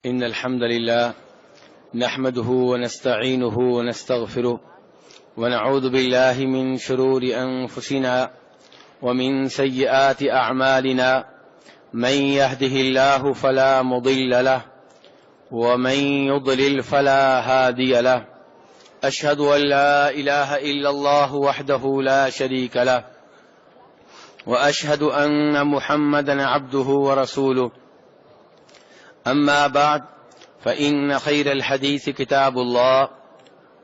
إن الحمد لله نحمده ونستعينه ونستغفره ونعوذ بالله من شرور أنفسنا ومن سيئات أعمالنا من يهده الله فلا مضل له ومن يضلل فلا هادي له أشهد أن لا إله إلا الله وحده لا شريك له وأشهد أن محمدا عبده ورسوله أما بعد فإن خير الحديث كتاب الله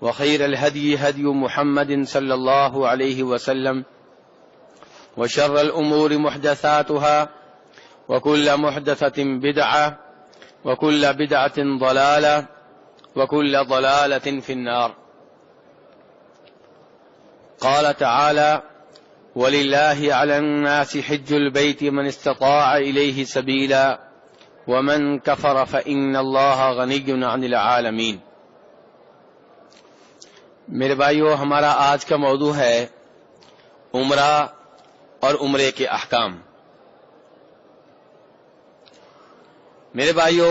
وخير الهدي هدي محمد صلى الله عليه وسلم وشر الأمور محدثاتها وكل محدثة بدعة وكل بدعة ضلالة وكل ضلالة في النار. قال تعالى: ولله على الناس حج البيت من استطاع إليه سبيلا ومن كفر فإن الله غني عن العالمين. میرے بھائیو، ہمارا آج کا موضوع ہے عمرہ اور عمرے کے احکام. میرے بھائیو،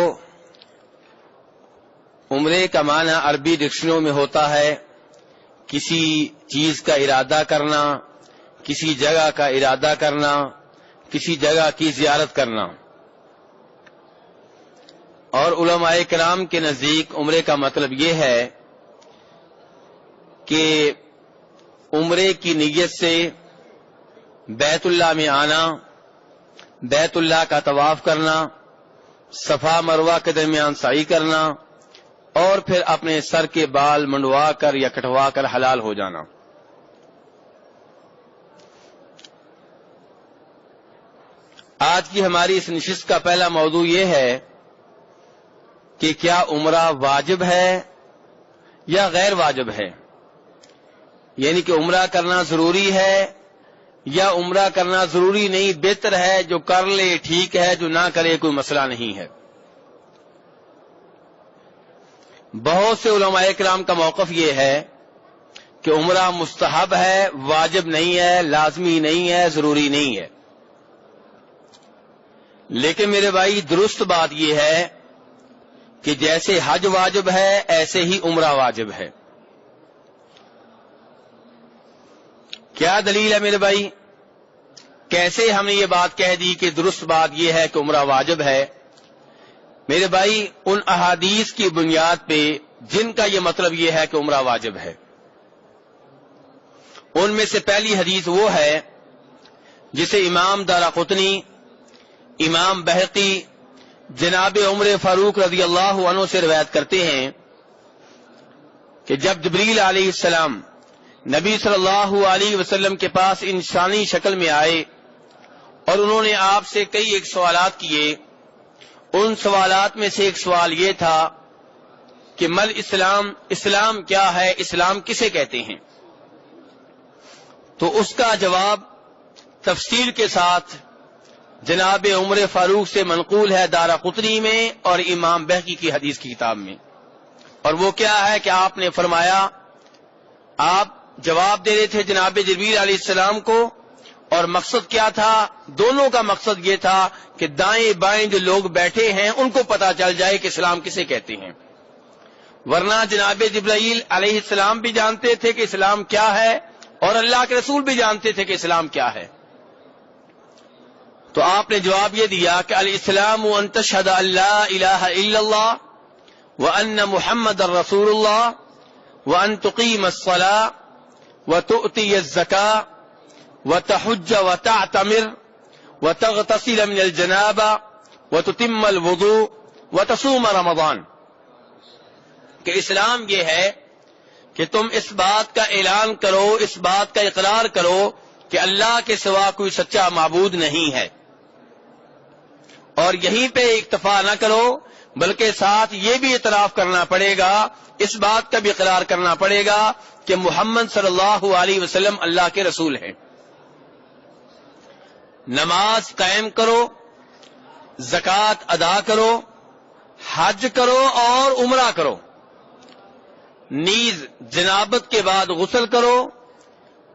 عمرے کا معنی عربی ڈکشنریوں میں ہوتا ہے کسی چیز کا ارادہ کرنا، کسی جگہ کا ارادہ کرنا، کسی جگہ کی زیارت کرنا. اور علماء کرام کے نزدیک عمرے کا مطلب یہ ہے کہ عمرے کی نیت سے بیت اللہ میں آنا، بیت اللہ کا طواف کرنا، صفا مروہ کے درمیان سعی کرنا اور پھر اپنے سر کے بال منڈوا کر یا کٹوا کر حلال ہو جانا. آج کی ہماری اس نشست کا پہلا موضوع یہ ہے کہ کیا عمرہ واجب ہے یا غیر واجب ہے، یعنی کہ عمرہ کرنا ضروری ہے یا عمرہ کرنا ضروری نہیں، بہتر ہے جو کر لے ٹھیک ہے، جو نہ کرے کوئی مسئلہ نہیں ہے. بہت سے علماء کرام کا موقف یہ ہے کہ عمرہ مستحب ہے، واجب نہیں ہے، لازمی نہیں ہے، ضروری نہیں ہے. لیکن میرے بھائی، درست بات یہ ہے کہ جیسے حج واجب ہے ایسے ہی عمرہ واجب ہے. کیا دلیل ہے میرے بھائی؟ کیسے ہم نے یہ بات کہہ دی کہ درست بات یہ ہے کہ عمرہ واجب ہے؟ میرے بھائی، ان احادیث کی بنیاد پہ جن کا یہ مطلب یہ ہے کہ عمرہ واجب ہے، ان میں سے پہلی حدیث وہ ہے جسے امام دارقطنی، امام بہقی جناب عمر فاروق رضی اللہ عنہ سے روایت کرتے ہیں کہ جب جبریل علیہ السلام نبی صلی اللہ علیہ وسلم کے پاس انسانی شکل میں آئے اور انہوں نے آپ سے کئی ایک سوالات کیے، ان سوالات میں سے ایک سوال یہ تھا کہ مل اسلام، اسلام کیا ہے، اسلام کسے کہتے ہیں؟ تو اس کا جواب تفصیل کے ساتھ جناب عمر فاروق سے منقول ہے دارقطنی میں اور امام بہقی کی حدیث کی کتاب میں. اور وہ کیا ہے کہ آپ نے فرمایا، آپ جواب دے رہے تھے جناب جبریل علیہ السلام کو، اور مقصد کیا تھا؟ دونوں کا مقصد یہ تھا کہ دائیں بائیں جو لوگ بیٹھے ہیں ان کو پتا چل جائے کہ اسلام کسے کہتے ہیں. ورنہ جناب جبرائیل علیہ السلام بھی جانتے تھے کہ اسلام کیا ہے اور اللہ کے رسول بھی جانتے تھے کہ اسلام کیا ہے. تو آپ نے جواب یہ دیا کہ الاسلام ان تشہد ان لا الہ الا اللہ وان محمد رسول اللہ وان تقیم الصلاۃ وتؤتی الزکاۃ وتحج وتعتمر وتغتسل من الجنابہ وتتم الوضوء وتصوم رمضان. کہ اسلام یہ ہے کہ تم اس بات کا اعلان کرو، اس بات کا اقرار کرو کہ اللہ کے سوا کوئی سچا معبود نہیں ہے، اور یہیں پہ اکتفا نہ کرو بلکہ ساتھ یہ بھی اعتراف کرنا پڑے گا، اس بات کا بھی اقرار کرنا پڑے گا کہ محمد صلی اللہ علیہ وسلم اللہ کے رسول ہیں. نماز قائم کرو، زکوٰۃ ادا کرو، حج کرو اور عمرہ کرو، نیز جنابت کے بعد غسل کرو،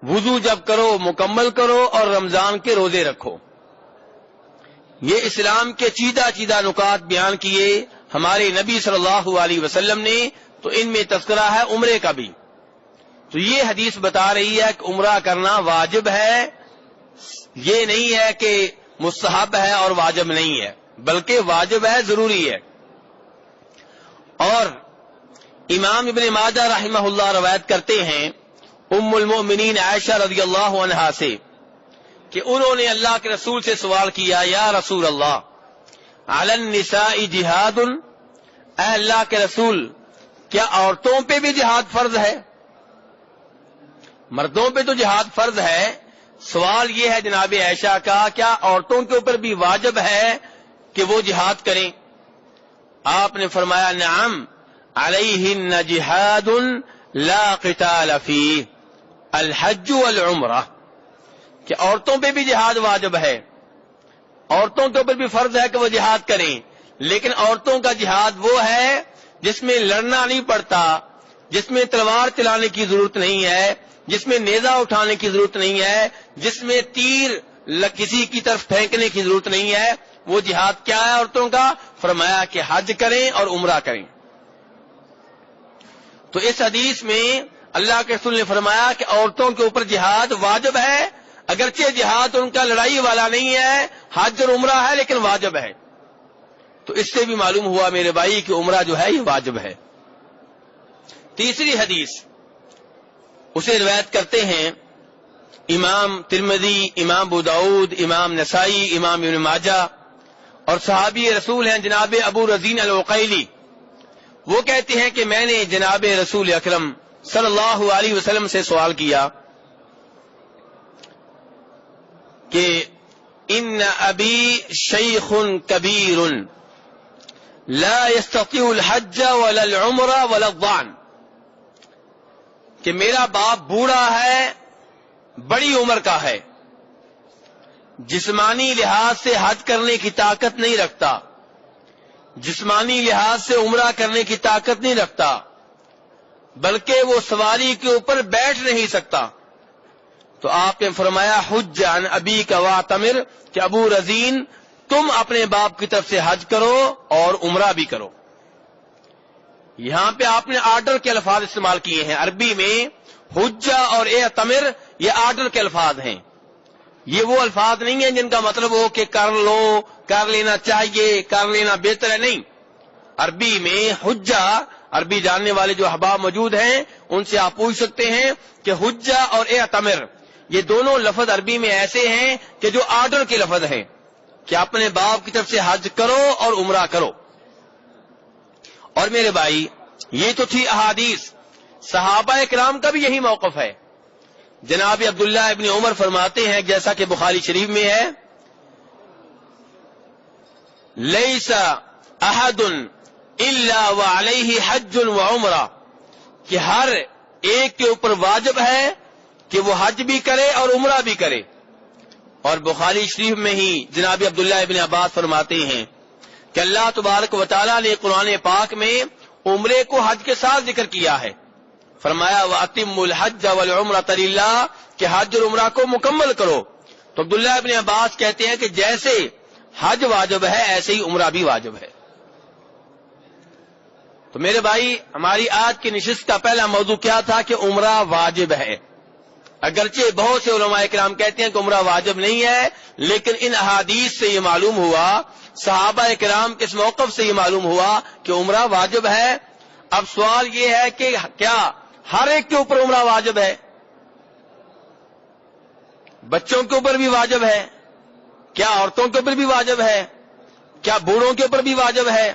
وضو جب کرو مکمل کرو اور رمضان کے روزے رکھو. یہ اسلام کے چیدہ چیدہ نکات بیان کیے، ہمارے نبی صلی اللہ علیہ وسلم نے، تو ان میں تذکرہ ہے عمرے کا بھی. تو یہ حدیث بتا رہی ہے کہ عمرہ کرنا واجب ہے، یہ نہیں ہے کہ مستحب ہے اور واجب نہیں ہے، بلکہ واجب ہے، ضروری ہے. اور امام ابن ماجہ رحمہ اللہ روایت کرتے ہیں ام المؤمنین عائشہ رضی اللہ عنہا سے کہ انہوں نے اللہ کے رسول سے سوال کیا، یا رسول اللہ علی النساء جہاد، اے اللہ کے رسول کیا عورتوں پہ بھی جہاد فرض ہے؟ مردوں پہ تو جہاد فرض ہے، سوال یہ ہے جناب عائشہ کا، کیا عورتوں کے اوپر بھی واجب ہے کہ وہ جہاد کریں؟ آپ نے فرمایا نعم علیہن جہاد لا قتال فیہ الحج والعمرہ، کہ عورتوں پہ بھی جہاد واجب ہے، عورتوں کے اوپر بھی فرض ہے کہ وہ جہاد کریں، لیکن عورتوں کا جہاد وہ ہے جس میں لڑنا نہیں پڑتا، جس میں تلوار چلانے کی ضرورت نہیں ہے، جس میں نیزہ اٹھانے کی ضرورت نہیں ہے، جس میں تیر کسی کی طرف پھینکنے کی ضرورت نہیں ہے. وہ جہاد کیا ہے عورتوں کا؟ فرمایا کہ حج کریں اور عمرہ کریں. تو اس حدیث میں اللہ کے رسول نے فرمایا کہ عورتوں کے اوپر جہاد واجب ہے، اگرچہ جہاد ان کا لڑائی والا نہیں ہے، حج اور عمرہ ہے لیکن واجب ہے. تو اس سے بھی معلوم ہوا میرے بھائی کہ عمرہ جو ہے یہ واجب ہے. تیسری حدیث اسے روایت کرتے ہیں امام ترمذی، امام ابو داؤد، امام نسائی، امام ابن ماجہ، اور صحابی رسول ہیں جناب ابو رزین العقیلی. وہ کہتے ہیں کہ میں نے جناب رسول اکرم صلی اللہ علیہ وسلم سے سوال کیا کہ ان ابی شیخ کبیر لا يستطيع الحج ولا العمرہ ولا الضان، کہ میرا باپ بوڑھا ہے، بڑی عمر کا ہے، جسمانی لحاظ سے حج کرنے کی طاقت نہیں رکھتا، جسمانی لحاظ سے عمرہ کرنے کی طاقت نہیں رکھتا، بلکہ وہ سواری کے اوپر بیٹھ نہیں سکتا. تو آپ نے فرمایا حج عن ابی کا واعتمر، کہ ابو رزین تم اپنے باپ کی طرف سے حج کرو اور عمرہ بھی کرو. یہاں پہ آپ نے آرڈر کے الفاظ استعمال کیے ہیں. عربی میں حجہ اور اعتمر یہ آرڈر کے الفاظ ہیں، یہ وہ الفاظ نہیں ہیں جن کا مطلب ہو کہ کر لو، کر لینا چاہیے، کر لینا بہتر ہے. نہیں، عربی میں حجہ، عربی جاننے والے جو احباب موجود ہیں ان سے آپ پوچھ سکتے ہیں کہ حجہ اور اعتمر یہ دونوں لفظ عربی میں ایسے ہیں کہ جو آرڈر کے لفظ ہیں کہ اپنے باپ کی طرف سے حج کرو اور عمرہ کرو. اور میرے بھائی یہ تو تھی احادیث، صحابہ کرام کا بھی یہی موقف ہے. جناب عبداللہ ابن عمر فرماتے ہیں جیسا کہ بخاری شریف میں ہے، لیس احد الا وعلیہ حج وعمرہ، کہ ہر ایک کے اوپر واجب ہے کہ وہ حج بھی کرے اور عمرہ بھی کرے. اور بخاری شریف میں ہی جناب عبداللہ ابن عباس فرماتے ہیں کہ اللہ تبارک و تعالیٰ نے قرآن پاک میں عمرے کو حج کے ساتھ ذکر کیا ہے. فرمایا وَأَتِمُّ الْحَجَّ وَالْعُمْرَةَ لِلَّهِ، کہ حج اور عمرہ کو مکمل کرو. تو عبداللہ ابن عباس کہتے ہیں کہ جیسے حج واجب ہے ایسے ہی عمرہ بھی واجب ہے. تو میرے بھائی ہماری آج کی نشست کا پہلا موضوع کیا تھا کہ عمرہ واجب ہے. اگرچہ بہت سے علماء کرام کہتے ہیں کہ عمرہ واجب نہیں ہے، لیکن ان احادیث سے یہ معلوم ہوا، صحابہ کرام کے اس موقف سے یہ معلوم ہوا کہ عمرہ واجب ہے. اب سوال یہ ہے کہ کیا ہر ایک کے اوپر عمرہ واجب ہے؟ بچوں کے اوپر بھی واجب ہے؟ کیا عورتوں کے اوپر بھی واجب ہے؟ کیا بوڑھوں کے اوپر بھی واجب ہے؟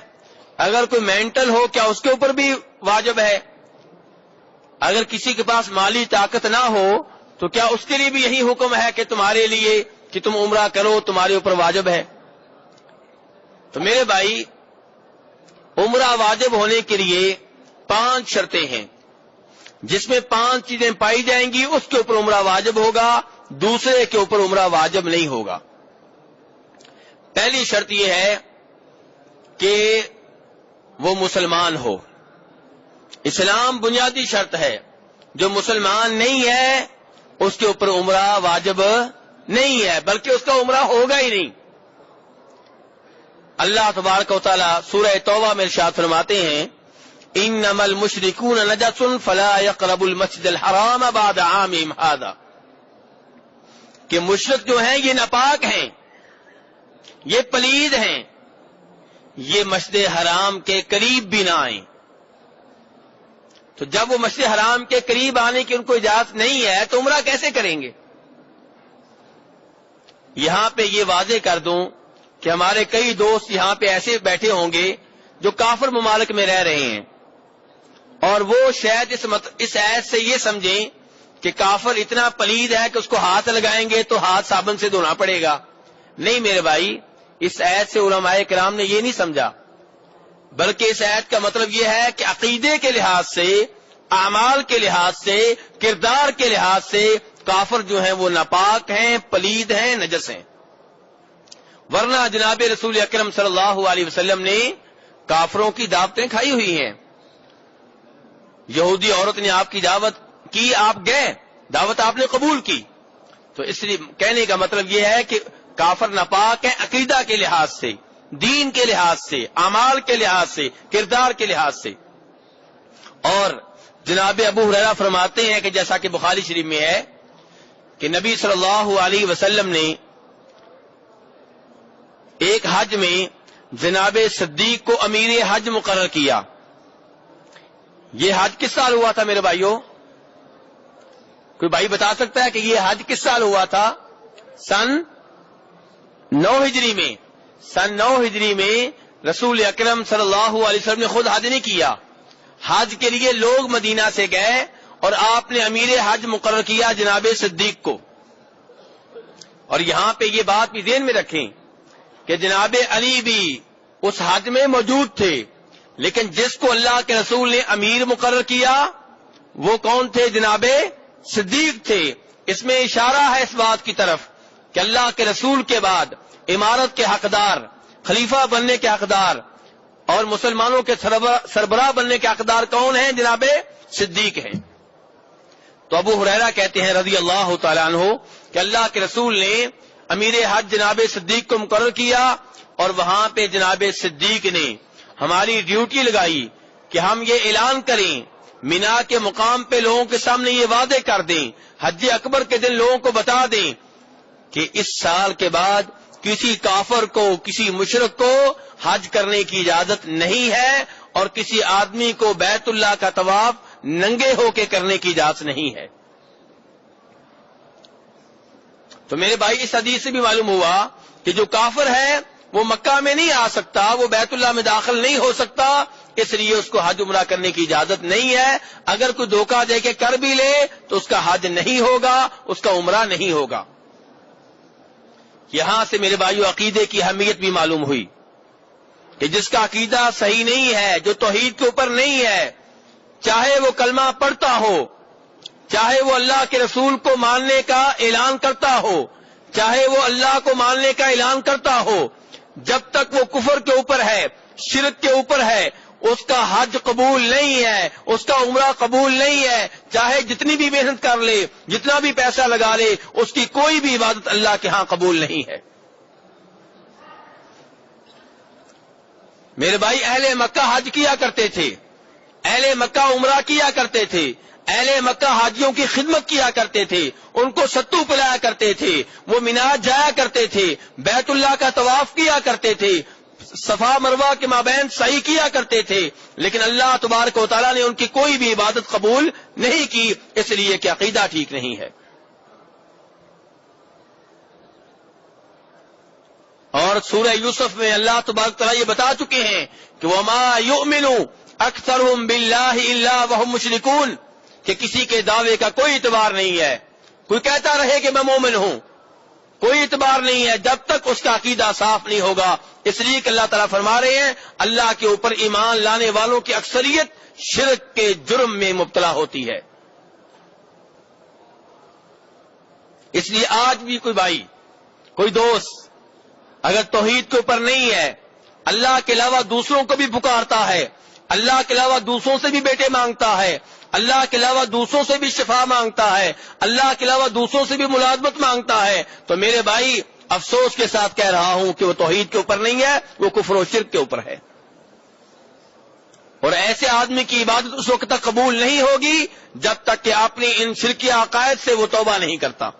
اگر کوئی مینٹل ہو کیا اس کے اوپر بھی واجب ہے؟ اگر کسی کے پاس مالی طاقت نہ ہو تو کیا اس کے لیے بھی یہی حکم ہے کہ تمہارے لیے کہ تم عمرہ کرو، تمہارے اوپر واجب ہے؟ تو میرے بھائی عمرہ واجب ہونے کے لیے 5 شرطیں ہیں، جس میں 5 چیزیں پائی جائیں گی اس کے اوپر عمرہ واجب ہوگا، دوسرے کے اوپر عمرہ واجب نہیں ہوگا. پہلی شرط یہ ہے کہ وہ مسلمان ہو. اسلام بنیادی شرط ہے، جو مسلمان نہیں ہے اس کے اوپر عمرہ واجب نہیں ہے، بلکہ اس کا عمرہ ہوگا ہی نہیں. اللہ تبارک و تعالی سورہ توبہ میں ارشاد فرماتے ہیں انما المشرکون نجس فلا يقربوا المسجد الحرام بعد عامهم هذا، کہ مشرک جو ہیں یہ ناپاک ہیں، یہ پلید ہیں، یہ مسجد حرام کے قریب بھی نہ آئیں۔ تو جب وہ مسجد حرام کے قریب آنے کی ان کو اجازت نہیں ہے تو عمرہ کیسے کریں گے؟ یہاں پہ یہ واضح کر دوں کہ ہمارے کئی دوست یہاں پہ ایسے بیٹھے ہوں گے جو کافر ممالک میں رہ رہے ہیں، اور وہ شاید اس آیت سے یہ سمجھیں کہ کافر اتنا پلید ہے کہ اس کو ہاتھ لگائیں گے تو ہاتھ صابن سے دھونا پڑے گا۔ نہیں میرے بھائی، اس آیت سے علماء کرام نے یہ نہیں سمجھا، بلکہ اس آیت کا مطلب یہ ہے کہ عقیدے کے لحاظ سے، اعمال کے لحاظ سے، کردار کے لحاظ سے کافر جو ہیں وہ ناپاک ہیں، پلید ہیں، نجس ہیں۔ ورنہ جناب رسول اکرم صلی اللہ علیہ وسلم نے کافروں کی دعوتیں کھائی ہوئی ہیں۔ یہودی عورت نے آپ کی دعوت کی، آپ گئے، دعوت آپ نے قبول کی، تو اس لیے کہنے کا مطلب یہ ہے کہ کافر ناپاک ہیں عقیدہ کے لحاظ سے، دین کے لحاظ سے، اعمال کے لحاظ سے، کردار کے لحاظ سے۔ اور جناب ابو ہریرہ فرماتے ہیں کہ جیسا کہ بخاری شریف میں ہے کہ نبی صلی اللہ علیہ وسلم نے ایک حج میں جناب صدیق کو امیر حج مقرر کیا۔ یہ حج کس سال ہوا تھا میرے بھائیوں؟ کوئی بھائی بتا سکتا ہے کہ یہ حج کس سال ہوا تھا؟ سن 9 ہجری میں۔ سن 9 ہجری میں رسول اکرم صلی اللہ علیہ وسلم نے خود حج نہیں کیا، حج کے لیے لوگ مدینہ سے گئے اور آپ نے امیر حج مقرر کیا جناب صدیق کو۔ اور یہاں پہ یہ بات بھی ذہن میں رکھیں کہ جناب علی بھی اس حج میں موجود تھے، لیکن جس کو اللہ کے رسول نے امیر مقرر کیا وہ کون تھے؟ جناب صدیق تھے۔ اس میں اشارہ ہے اس بات کی طرف کہ اللہ کے رسول کے بعد امارت کے حقدار، خلیفہ بننے کے حقدار اور مسلمانوں کے سربراہ بننے کے حقدار کون ہیں؟ جناب صدیق ہیں۔ تو ابو ہریرہ کہتے ہیں رضی اللہ تعالیٰ عنہ کہ اللہ کے رسول نے امیر حج جناب صدیق کو مقرر کیا، اور وہاں پہ جناب صدیق نے ہماری ڈیوٹی لگائی کہ ہم یہ اعلان کریں، مینا کے مقام پہ لوگوں کے سامنے یہ وعدے کر دیں، حج اکبر کے دن لوگوں کو بتا دیں کہ اس سال کے بعد کسی کافر کو، کسی مشرک کو حج کرنے کی اجازت نہیں ہے، اور کسی آدمی کو بیت اللہ کا طواف ننگے ہو کے کرنے کی اجازت نہیں ہے۔ تو میرے بھائی اس حدیث سے بھی معلوم ہوا کہ جو کافر ہے وہ مکہ میں نہیں آ سکتا، وہ بیت اللہ میں داخل نہیں ہو سکتا، اس لیے اس کو حج عمرہ کرنے کی اجازت نہیں ہے۔ اگر کوئی دھوکہ دے کے کر بھی لے تو اس کا حج نہیں ہوگا، اس کا عمرہ نہیں ہوگا۔ یہاں سے میرے بھائیو عقیدے کی اہمیت بھی معلوم ہوئی کہ جس کا عقیدہ صحیح نہیں ہے، جو توحید کے اوپر نہیں ہے، چاہے وہ کلمہ پڑھتا ہو، چاہے وہ اللہ کے رسول کو ماننے کا اعلان کرتا ہو، چاہے وہ اللہ کو ماننے کا اعلان کرتا ہو، جب تک وہ کفر کے اوپر ہے، شرک کے اوپر ہے، اس کا حج قبول نہیں ہے، اس کا عمرہ قبول نہیں ہے، چاہے جتنی بھی محنت کر لے، جتنا بھی پیسہ لگا لے، اس کی کوئی بھی عبادت اللہ کے ہاں قبول نہیں ہے۔ میرے بھائی اہل مکہ حج کیا کرتے تھے، اہل مکہ عمرہ کیا کرتے تھے، اہل مکہ حاجیوں کی خدمت کیا کرتے تھے، ان کو ستو پلایا کرتے تھے، وہ مینا جایا کرتے تھے، بیت اللہ کا طواف کیا کرتے تھے، صفا مروہ کے مابین سعی کیا کرتے تھے، لیکن اللہ تبارک و تعالیٰ نے ان کی کوئی بھی عبادت قبول نہیں کی، اس لیے کہ عقیدہ ٹھیک نہیں ہے۔ اور سورہ یوسف میں اللہ تبارک و تعالیٰ یہ بتا چکے ہیں کہ وَمَا يُؤْمِنُ أَكْثَرُهُمْ بِاللَّهِ إِلَّا وَهُمْ مُشْرِكُونَ، کہ کسی کے دعوے کا کوئی اعتبار نہیں ہے، کوئی کہتا رہے کہ میں مومن ہوں، کوئی اعتبار نہیں ہے جب تک اس کا عقیدہ صاف نہیں ہوگا۔ اس لیے کہ اللہ تعالیٰ فرما رہے ہیں اللہ کے اوپر ایمان لانے والوں کی اکثریت شرک کے جرم میں مبتلا ہوتی ہے۔ اس لیے آج بھی کوئی بھائی، کوئی دوست اگر توحید کے اوپر نہیں ہے، اللہ کے علاوہ دوسروں کو بھی پکارتا ہے، اللہ کے علاوہ دوسروں سے بھی بیٹے مانگتا ہے، اللہ کے علاوہ دوسروں سے بھی شفا مانگتا ہے، اللہ کے علاوہ دوسروں سے بھی ملازمت مانگتا ہے، تو میرے بھائی افسوس کے ساتھ کہہ رہا ہوں کہ وہ توحید کے اوپر نہیں ہے، وہ کفر و شرک کے اوپر ہے. اور ایسے آدمی کی عبادت اس وقت تک قبول نہیں ہوگی جب تک کہ اپنی ان شرکی عقائد سے وہ توبہ نہیں کرتا.